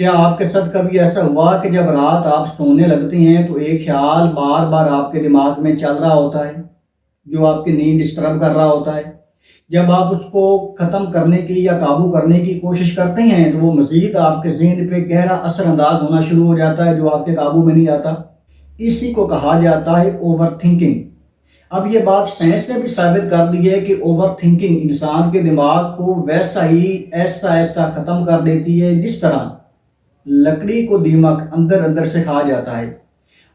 کیا آپ کے ساتھ کبھی ایسا ہوا کہ جب رات آپ سونے لگتے ہیں تو ایک خیال بار بار آپ کے دماغ میں چل رہا ہوتا ہے جو آپ کی نیند ڈسٹرب کر رہا ہوتا ہے؟ جب آپ اس کو ختم کرنے کی یا قابو کرنے کی کوشش کرتے ہیں تو وہ مزید آپ کے ذہن پہ گہرا اثر انداز ہونا شروع ہو جاتا ہے جو آپ کے قابو میں نہیں آتا۔ اسی کو کہا جاتا ہے اوور تھنکنگ۔ اب یہ بات سائنس نے بھی ثابت کر دی ہے کہ اوور تھنکنگ انسان کے دماغ کو ویسا ہی آہستہ آہستہ ختم کر دیتی ہے جس طرح لکڑی کو دیمک اندر اندر سے کھا جاتا ہے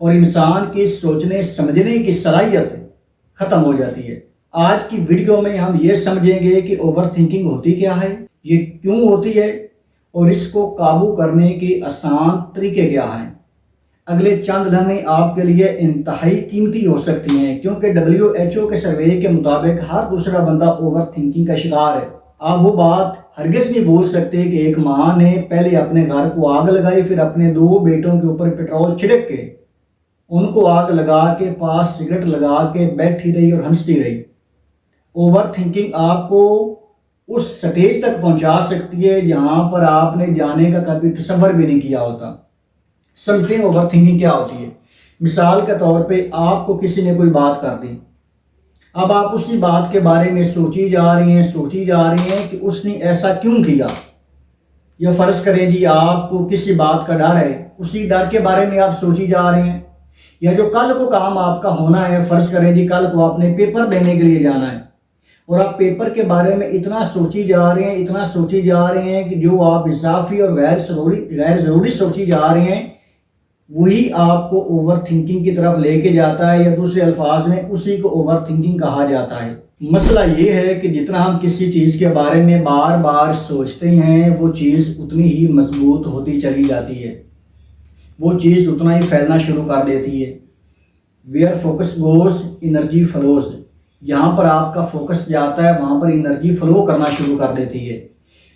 اور انسان کی سوچنے سمجھنے کی صلاحیت ختم ہو جاتی ہے۔ آج کی ویڈیو میں ہم یہ سمجھیں گے کہ اوور تھنکنگ ہوتی کیا ہے، یہ کیوں ہوتی ہے اور اس کو قابو کرنے کے آسان طریقے کیا ہیں۔ اگلے چند لمحے آپ کے لیے انتہائی قیمتی ہو سکتی ہیں کیونکہ WHO کے سروے کے مطابق ہر دوسرا بندہ اوور تھنکنگ کا شکار ہے۔ آپ وہ بات ہرگز نہیں بول سکتے کہ ایک ماں نے پہلے اپنے گھر کو آگ لگائی، پھر اپنے 2 بیٹوں کے اوپر پیٹرول چھڑک کے ان کو آگ لگا کے پاس سگریٹ لگا کے بیٹھی رہی اور ہنستی رہی۔ اوور تھنکنگ آپ کو اس سٹیج تک پہنچا سکتی ہے جہاں پر آپ نے جانے کا کبھی تصور بھی نہیں کیا ہوتا۔ سمجھتے ہیں اوور تھنکنگ کیا ہوتی ہے۔ مثال کے طور پہ آپ کو کسی نے کوئی بات کر دی، اب آپ اسی بات کے بارے میں سوچی جا رہی ہیں کہ اس نے ایسا کیوں کیا۔ یا فرض کریں جی آپ کو کسی بات کا ڈر ہے، اسی ڈر کے بارے میں آپ سوچی جا رہے ہیں۔ یا جو کل کو کام آپ کا ہونا ہے، فرض کریں جی کل کو آپ نے پیپر دینے کے لیے جانا ہے اور آپ پیپر کے بارے میں اتنا سوچی جا رہے ہیں کہ جو آپ اضافی اور غیر ضروری سوچی جا رہے ہیں وہی آپ کو اوور تھنکنگ کی طرف لے کے جاتا ہے، یا دوسرے الفاظ میں اسی کو اوور تھنکنگ کہا جاتا ہے۔ مسئلہ یہ ہے کہ جتنا ہم کسی چیز کے بارے میں بار بار سوچتے ہیں وہ چیز اتنی ہی مضبوط ہوتی چلی جاتی ہے، وہ چیز اتنا ہی پھیلنا شروع کر دیتی ہے۔ Where focus goes energy flows, جہاں پر آپ کا فوکس جاتا ہے وہاں پر انرجی فلو کرنا شروع کر دیتی ہے۔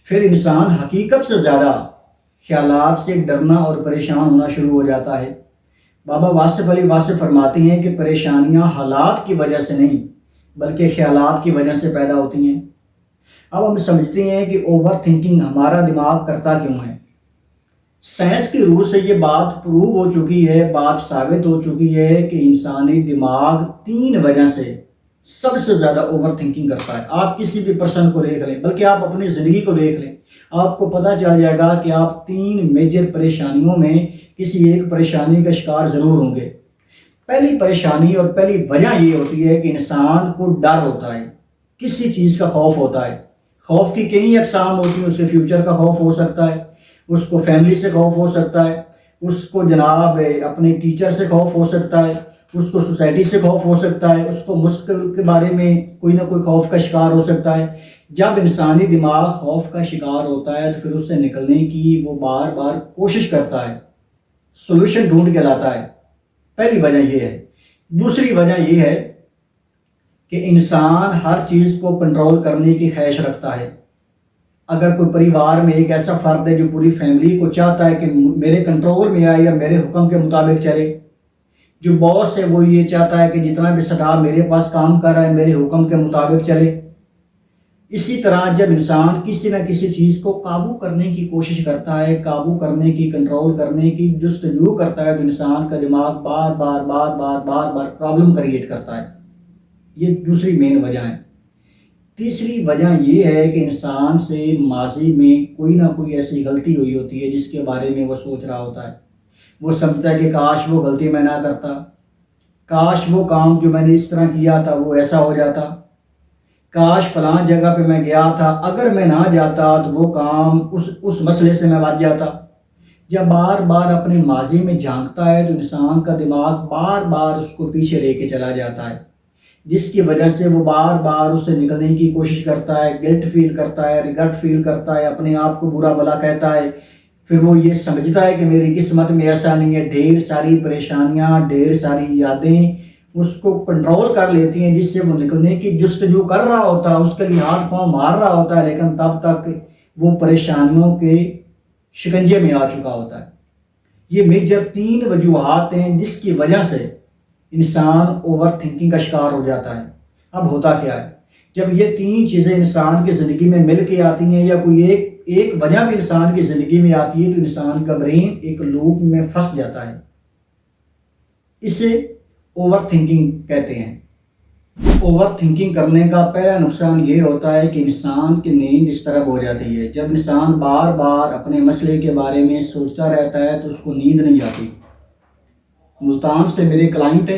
پھر انسان حقیقت سے زیادہ خیالات سے ڈرنا اور پریشان ہونا شروع ہو جاتا ہے۔ بابا واصف علی واصف فرماتے ہیں کہ پریشانیاں حالات کی وجہ سے نہیں بلکہ خیالات کی وجہ سے پیدا ہوتی ہیں۔ اب ہم سمجھتے ہیں کہ اوور تھنکنگ ہمارا دماغ کرتا کیوں ہے۔ سائنس کی روح سے یہ بات پروو ہو چکی ہے، بات ثابت ہو چکی ہے کہ انسانی دماغ 3 وجہ سے سب سے زیادہ اوور تھنکنگ کرتا ہے۔ آپ کسی بھی پرسن کو دیکھ لیں، بلکہ آپ اپنی زندگی کو دیکھ لیں، آپ کو پتہ چل جائے گا کہ آپ 3 میجر پریشانیوں میں کسی ایک پریشانی کا شکار ضرور ہوں گے۔ پہلی پریشانی اور پہلی وجہ یہ ہوتی ہے کہ انسان کو ڈر ہوتا ہے، کسی چیز کا خوف ہوتا ہے۔ خوف کی کئی اقسام ہوتی ہیں، اس کے فیوچر کا خوف ہو سکتا ہے، اس کو فیملی سے خوف ہو سکتا ہے، اس کو جناب اپنے ٹیچر سے خوف ہو سکتا ہے، اس کو سوسائٹی سے خوف ہو سکتا ہے، اس کو مستقبل کے بارے میں کوئی نہ کوئی خوف کا شکار ہو سکتا ہے۔ جب انسانی دماغ خوف کا شکار ہوتا ہے تو پھر اس سے نکلنے کی وہ بار بار کوشش کرتا ہے، سولوشن ڈھونڈ کے لاتا ہے۔ پہلی وجہ یہ ہے۔ دوسری وجہ یہ ہے کہ انسان ہر چیز کو کنٹرول کرنے کی خواہش رکھتا ہے۔ اگر کوئی پریوار میں ایک ایسا فرد ہے جو پوری فیملی کو چاہتا ہے کہ میرے کنٹرول میں آئے یا میرے حکم کے مطابق چلے، جو باس ہے وہ یہ چاہتا ہے کہ جتنا بھی سٹاف میرے پاس کام کر رہا ہے میرے حکم کے مطابق چلے۔ اسی طرح جب انسان کسی نہ کسی چیز کو قابو کرنے کی کوشش کرتا ہے، قابو کرنے کی، کنٹرول کرنے کی جستجو کرتا ہے، تو انسان کا دماغ بار بار پرابلم کریٹ کرتا ہے۔ یہ دوسری مین وجہ ہے۔ تیسری وجہ یہ ہے کہ انسان سے ماضی میں کوئی نہ کوئی ایسی غلطی ہوئی ہوتی ہے جس کے بارے میں وہ سوچ رہا ہوتا ہے۔ وہ سمجھتا ہے کہ کاش وہ غلطی میں نہ کرتا، کاش وہ کام جو میں نے اس طرح کیا تھا وہ ایسا ہو جاتا، کاش فلاں جگہ پہ میں گیا تھا، اگر میں نہ جاتا تو وہ کام اس مسئلے سے میں بچ جاتا۔ جب بار بار اپنے ماضی میں جھانکتا ہے تو انسان کا دماغ بار بار اس کو پیچھے لے کے چلا جاتا ہے، جس کی وجہ سے وہ بار بار اس سے نکلنے کی کوشش کرتا ہے، گلٹ فیل کرتا ہے، ریگرٹ فیل کرتا ہے، اپنے آپ کو برا بھلا کہتا ہے۔ پھر وہ یہ سمجھتا ہے کہ میری قسمت میں ایسا نہیں ہے۔ ڈھیر ساری پریشانیاں، ڈھیر ساری یادیں اس کو کنٹرول کر لیتی ہیں، جس سے وہ نکلنے کی جستجو کر رہا ہوتا ہے، اس کے لیے ہاتھ پاؤں مار رہا ہوتا ہے، لیکن تب تک وہ پریشانیوں کے شکنجے میں آ چکا ہوتا ہے۔ یہ میجر 3 وجوہات ہیں جس کی وجہ سے انسان اوور تھنکنگ کا شکار ہو جاتا ہے۔ اب ہوتا کیا ہے؟ جب یہ تین چیزیں انسان کی زندگی میں مل کے آتی ہیں، یا کوئی ایک وجہ بھی انسان کی زندگی میں آتی ہے، تو انسان کا برین ایک لوپ میں پھنس جاتا ہے۔ اسے اوور تھنکنگ کہتے ہیں۔ اوور تھنکنگ کرنے کا پہلا نقصان یہ ہوتا ہے کہ انسان کی نیند ڈسٹرب ہو جاتی ہے۔ جب انسان بار بار اپنے مسئلے کے بارے میں سوچتا رہتا ہے تو اس کو نیند نہیں آتی۔ ملتان سے میرے کلائنٹ ہے،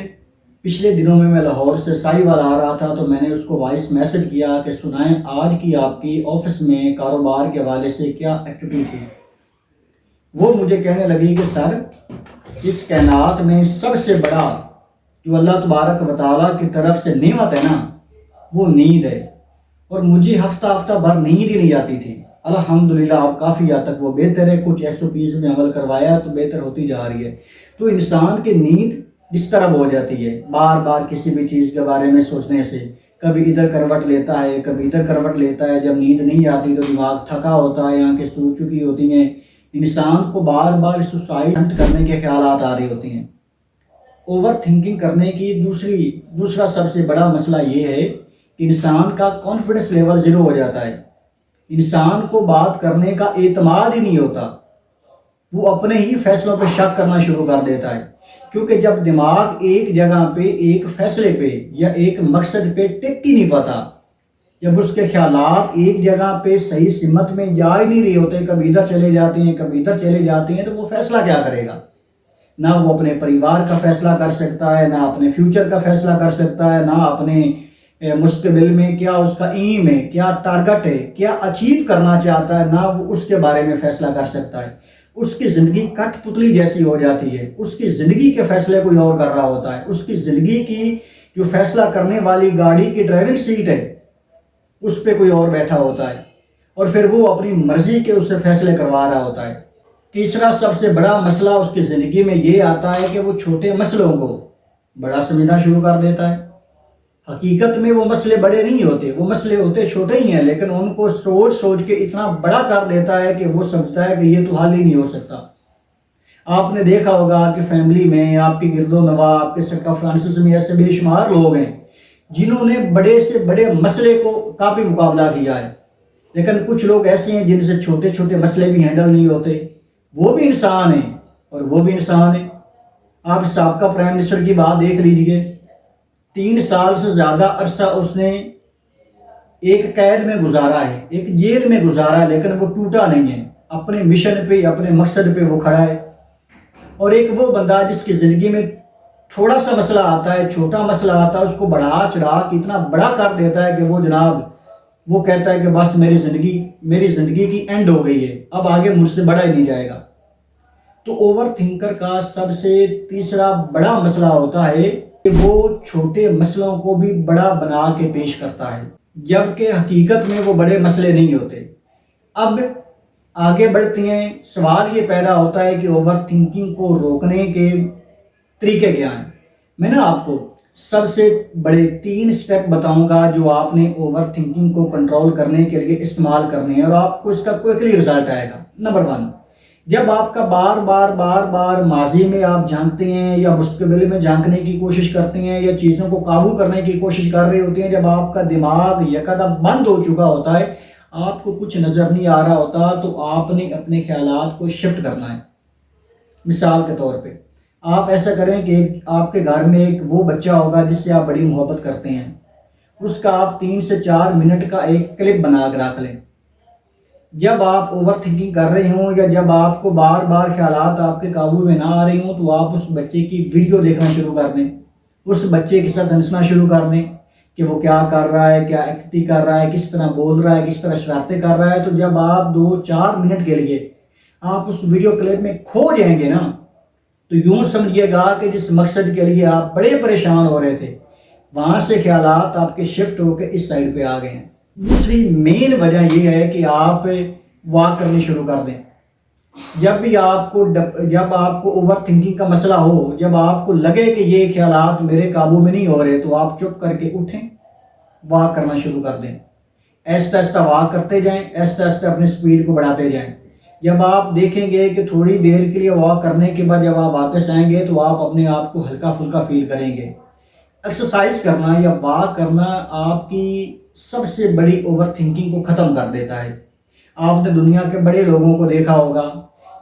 پچھلے دنوں میں لاہور سے ساہیوال آ رہا تھا، تو میں نے اس کو وائس میسج کیا کہ سنائیں آج کی آپ کی آفس میں کاروبار کے حوالے سے کیا ایکٹیویٹی تھی۔ وہ مجھے کہنے لگی کہ سر، اس کائنات میں سب سے بڑا جو اللہ تبارک و تعالیٰ کی طرف سے نعمت ہے نا، وہ نیند ہے، اور مجھے ہفتہ بھر نیند ہی نہیں آتی تھی۔ الحمدللہ اب کافی حد تک وہ بہتر ہے، کچھ SOPs میں عمل کروایا تو بہتر ہوتی جا رہی ہے۔ تو انسان کی نیند ڈسٹرب ہو جاتی ہے بار بار کسی بھی چیز کے بارے میں سوچنے سے، کبھی ادھر کروٹ لیتا ہے، کبھی ادھر کروٹ لیتا ہے۔ جب نیند نہیں آتی تو دماغ تھکا ہوتا ہے، آنکھیں سو چکی ہوتی ہیں، انسان کو بار بار سوسائڈ کرنے کے خیالات آ رہی ہوتی ہیں۔ اوور تھنکنگ کرنے کی دوسرا سب سے بڑا مسئلہ یہ ہے کہ انسان کا کانفیڈنس لیول زیرو ہو جاتا ہے۔ انسان کو بات کرنے کا اعتماد ہی نہیں ہوتا، وہ اپنے ہی فیصلوں پہ شک کرنا شروع کر دیتا ہے، کیونکہ جب دماغ ایک جگہ پہ، ایک فیصلے پہ یا ایک مقصد پہ ٹک ہی نہیں پاتا، جب اس کے خیالات ایک جگہ پہ صحیح سمت میں جا ہی نہیں رہے ہوتے، کبھی ادھر چلے جاتے ہیں، کبھی ادھر چلے جاتے ہیں، تو وہ فیصلہ کیا کرے گا؟ نہ وہ اپنے پریوار کا فیصلہ کر سکتا ہے، نہ اپنے فیوچر کا فیصلہ کر سکتا ہے، نہ اپنے مستقبل میں کیا اس کا ایم ہے، کیا ٹارگٹ ہے، کیا اچیو کرنا چاہتا ہے، نہ وہ اس کے بارے میں فیصلہ کر سکتا ہے۔ اس کی زندگی کٹ پتلی جیسی ہو جاتی ہے، اس کی زندگی کے فیصلے کوئی اور کر رہا ہوتا ہے، اس کی زندگی کی جو فیصلہ کرنے والی گاڑی کی ڈرائیونگ سیٹ ہے اس پہ کوئی اور بیٹھا ہوتا ہے، اور پھر وہ اپنی مرضی کے اس سے فیصلے کروا رہا ہوتا ہے۔ تیسرا سب سے بڑا مسئلہ اس کی زندگی میں یہ آتا ہے کہ وہ چھوٹے مسئلوں کو بڑا سمجھنا شروع کر دیتا ہے۔ حقیقت میں وہ مسئلے بڑے نہیں ہوتے، وہ مسئلے ہوتے چھوٹے ہی ہیں، لیکن ان کو سوچ کے اتنا بڑا کر دیتا ہے کہ وہ سمجھتا ہے کہ یہ تو حل ہی نہیں ہو سکتا۔ آپ نے دیکھا ہوگا کہ فیملی میں، آپ کے گرد و نواح، آپ کے سرکمفرنسز میں ایسے بے شمار لوگ ہیں جنہوں نے بڑے سے بڑے مسئلے کو کافی مقابلہ کیا ہے، لیکن کچھ لوگ ایسے ہیں جن سے چھوٹے چھوٹے مسئلے بھی ہینڈل نہیں ہوتے۔ وہ بھی انسان ہیں اور وہ بھی انسان ہیں۔ آپ سابقہ پرائم منسٹر کی بات دیکھ لیجئے، 3 سال سے زیادہ عرصہ اس نے ایک قید میں گزارا ہے، ایک جیل میں گزارا ہے، لیکن وہ ٹوٹا نہیں ہے، اپنے مشن پہ، اپنے مقصد پہ وہ کھڑا ہے۔ اور ایک وہ بندہ جس کی زندگی میں تھوڑا سا مسئلہ آتا ہے، چھوٹا مسئلہ آتا ہے، اس کو بڑھا چڑھا کے اتنا بڑا کر دیتا ہے کہ وہ جناب وہ کہتا ہے کہ بس میری زندگی کی اینڈ ہو گئی ہے، اب آگے مجھ سے بڑا ہی نہیں جائے گا۔ تو اوور تھنکر کا سب سے تیسرا بڑا مسئلہ ہوتا ہے کہ وہ چھوٹے مسئلوں کو بھی بڑا بنا کے پیش کرتا ہے، جبکہ حقیقت میں وہ بڑے مسئلے نہیں ہوتے۔ اب آگے بڑھتے ہیں، سوال یہ پیدا ہوتا ہے کہ اوور تھنکنگ کو روکنے کے طریقے کیا ہیں۔ میں آپ کو سب سے بڑے 3 سٹیپ بتاؤں گا جو آپ نے اوور تھنکنگ کو کنٹرول کرنے کے لیے استعمال کرنے ہیں، اور آپ کو اس کا کوئکلی رزلٹ آئے گا۔ نمبر 1، جب آپ کا بار بار ماضی میں آپ جھانکتے ہیں یا مستقبل میں جھانکنے کی کوشش کرتے ہیں یا چیزوں کو قابو کرنے کی کوشش کر رہے ہوتے ہیں، جب آپ کا دماغ یکدم بند ہو چکا ہوتا ہے، آپ کو کچھ نظر نہیں آ رہا ہوتا، تو آپ نے اپنے خیالات کو شفٹ کرنا ہے۔ مثال کے طور پہ آپ ایسا کریں کہ آپ کے گھر میں ایک وہ بچہ ہوگا جس سے آپ بڑی محبت کرتے ہیں، اس کا آپ 3 سے 4 منٹ کا ایک کلپ بنا کر رکھ لیں۔ جب آپ اوور تھنکنگ کر رہے ہوں یا جب آپ کو بار بار خیالات آپ کے قابو میں نہ آ رہے ہوں، تو آپ اس بچے کی ویڈیو دیکھنا شروع کر دیں، اس بچے کے ساتھ ہنسنا شروع کر دیں کہ وہ کیا کر رہا ہے، کیا ایکٹی کر رہا ہے، کس طرح بول رہا ہے، کس طرح شرارتیں کر رہا ہے۔ تو جب آپ 2-4 منٹ کے لیے آپ اس ویڈیو کلپ میں کھو جائیں گے نا، تو یوں سمجھیے گا کہ جس مقصد کے لیے آپ بڑے پریشان ہو رہے تھے، وہاں سے خیالات آپ کے شفٹ ہو کے اس سائڈ پہ آ گئے ہیں۔ دوسری مین وجہ یہ ہے کہ آپ واک کرنی شروع کر دیں۔ جب آپ کو اوور تھنکنگ کا مسئلہ ہو، جب آپ کو لگے کہ یہ خیالات میرے قابو میں نہیں ہو رہے، تو آپ چپ کر کے اٹھیں، واک کرنا شروع کر دیں۔ آہستہ آہستہ واک کرتے جائیں، آہستہ آہستہ اپنی سپیڈ کو بڑھاتے جائیں۔ جب آپ دیکھیں گے کہ تھوڑی دیر کے لیے واک کرنے کے بعد جب آپ واپس آئیں گے، تو آپ اپنے آپ کو ہلکا پھلکا فیل کریں گے۔ ایکسرسائز کرنا یا واک کرنا آپ کی سب سے بڑی اوور تھنکنگ کو ختم کر دیتا ہے۔ آپ نے دنیا کے بڑے لوگوں کو دیکھا ہوگا،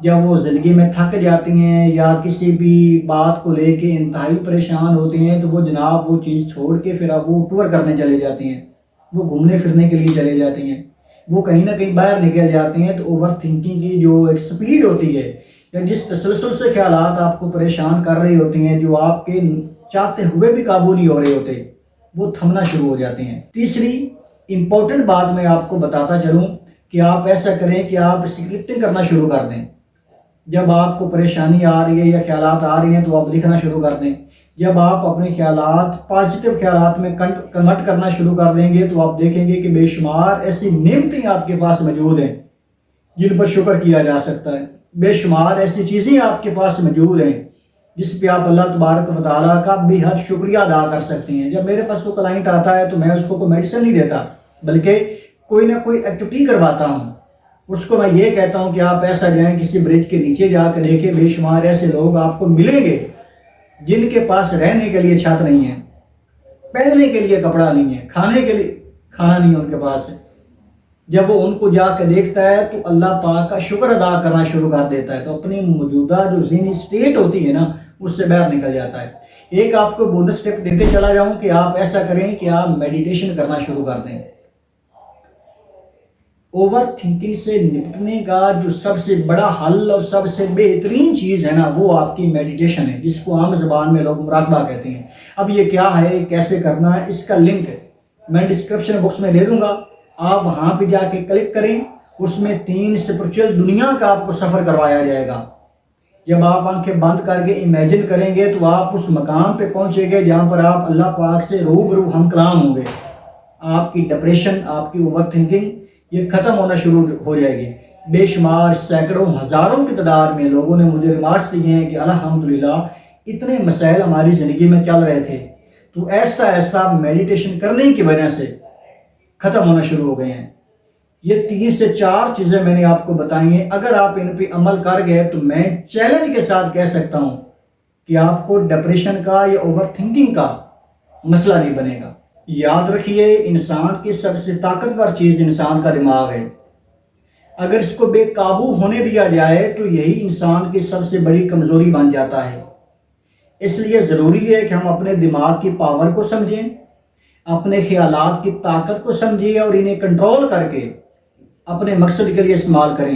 جب وہ زندگی میں تھک جاتی ہیں یا کسی بھی بات کو لے کے انتہائی پریشان ہوتے ہیں تو وہ جناب وہ چیز چھوڑ کے پھر اب وہ ٹور کرنے چلے جاتی ہیں، وہ گھومنے پھرنے کے لیے چلے جاتی ہیں، وہ کہیں نہ کہیں باہر نکل جاتے ہیں۔ تو اوور تھنکنگ کی جو ایک سپیڈ ہوتی ہے یا جس تسلسل سے خیالات آپ کو پریشان کر رہی ہوتی ہیں، جو آپ کے چاہتے ہوئے بھی قابو نہیں ہو رہے ہوتے، وہ تھمنا شروع ہو جاتے ہیں۔ تیسری امپورٹنٹ بات میں آپ کو بتاتا چلوں کہ آپ ایسا کریں کہ آپ اسکرپٹنگ کرنا شروع کر دیں۔ جب آپ کو پریشانی آ رہی ہے یا خیالات آ رہے ہیں تو آپ لکھنا شروع کر دیں۔ جب آپ اپنے خیالات پازیٹیو خیالات میں کنورٹ کرنا شروع کر دیں گے تو آپ دیکھیں گے کہ بے شمار ایسی نعمتیں آپ کے پاس موجود ہیں جن پر شکر کیا جا سکتا ہے۔ بے شمار ایسی چیزیں آپ کے پاس موجود ہیں جس پہ آپ اللہ تبارک و تعالیٰ کا بے حد شکریہ ادا کر سکتے ہیں۔ جب میرے پاس کوئی کلائنٹ آتا ہے تو میں اس کو کوئی میڈیسن نہیں دیتا، بلکہ کوئی نہ کوئی ایکٹیویٹی کرواتا ہوں۔ اس کو میں یہ کہتا ہوں کہ آپ ایسا جائیں کسی برج کے نیچے جا کے دیکھیں، بے شمار ایسے لوگ آپ کو ملیں گے جن کے پاس رہنے کے لیے چھت نہیں ہے، پہننے کے لیے کپڑا نہیں ہے، کھانے کے لیے کھانا نہیں ہے ان کے پاس۔ جب وہ ان کو جا کے دیکھتا ہے تو اللہ پاک کا شکر ادا کرنا شروع کر دیتا ہے، تو اپنی موجودہ جو ذہنی اسٹیٹ ہوتی ہے نا اس سے باہر نکل جاتا ہے۔ ایک آپ کو بونس اسٹیپ دیتے چلا جاؤں کہ آپ ایسا کریں کہ آپ میڈیٹیشن کرنا شروع کر دیں۔ اوور تھنکنگ سے نپٹنے کا جو سب سے بڑا حل اور سب سے بہترین چیز ہے نا وہ آپ کی میڈیٹیشن ہے، جس کو عام زبان میں لوگ مراقبہ کہتے ہیں۔ اب یہ کیا ہے، کیسے کرنا ہے، اس کا لنک میں ڈسکرپشن باکس میں دے دوں گا، آپ وہاں پہ جا کے کلک کریں۔ اس میں 3 اسپرچل دنیا کا آپ کو سفر کروایا جائے گا۔ جب آپ آنکھیں بند کر کے امیجن کریں گے تو آپ اس مقام پہ پہنچیں گے جہاں پر آپ اللہ پاک سے روبرو ہم کلام ہوں گے۔ آپ کی ڈپریشن، آپ کی اوور تھنکنگ یہ ختم ہونا شروع ہو جائے گی۔ بے شمار سینکڑوں ہزاروں کی تعداد میں لوگوں نے مجھے ریمارکس دیے ہیں کہ الحمدللہ اتنے مسائل ہماری زندگی میں چل رہے تھے تو ایسا ایسا میڈیٹیشن کرنے کی وجہ سے ختم ہونا شروع ہو گئے ہیں۔ یہ 3 سے 4 چیزیں میں نے آپ کو بتائی ہیں، اگر آپ ان پہ عمل کر گئے تو میں چیلنج کے ساتھ کہہ سکتا ہوں کہ آپ کو ڈپریشن کا یا اوور تھنکنگ کا مسئلہ نہیں بنے گا۔ یاد رکھیے، انسان کی سب سے طاقتور چیز انسان کا دماغ ہے۔ اگر اس کو بے قابو ہونے دیا جائے تو یہی انسان کی سب سے بڑی کمزوری بن جاتا ہے۔ اس لیے ضروری ہے کہ ہم اپنے دماغ کی پاور کو سمجھیں، اپنے خیالات کی طاقت کو سمجھیں اور انہیں کنٹرول کر کے اپنے مقصد کے لیے استعمال کریں۔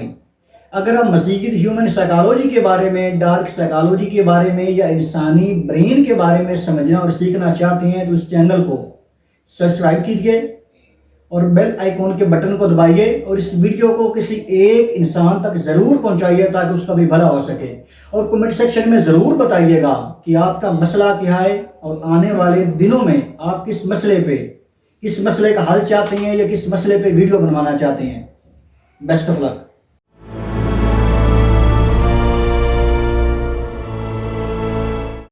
اگر ہم مزید ہیومن سائیکالوجی کے بارے میں، ڈارک سائیکالوجی کے بارے میں یا انسانی برین کے بارے میں سمجھنا اور سیکھنا چاہتے ہیں تو اس چینل کو سبسکرائب کیجئے اور بیل آئیکن کے بٹن کو دبائیے اور اس ویڈیو کو کسی ایک انسان تک ضرور پہنچائیے تاکہ اس کا بھی بھلا ہو سکے، اور کمنٹ سیکشن میں ضرور بتائیے گا کہ آپ کا مسئلہ کیا ہے اور آنے والے دنوں میں آپ کس مسئلے کا حل چاہتے ہیں یا کس مسئلے پہ ویڈیو بنوانا چاہتے ہیں۔ Best of look.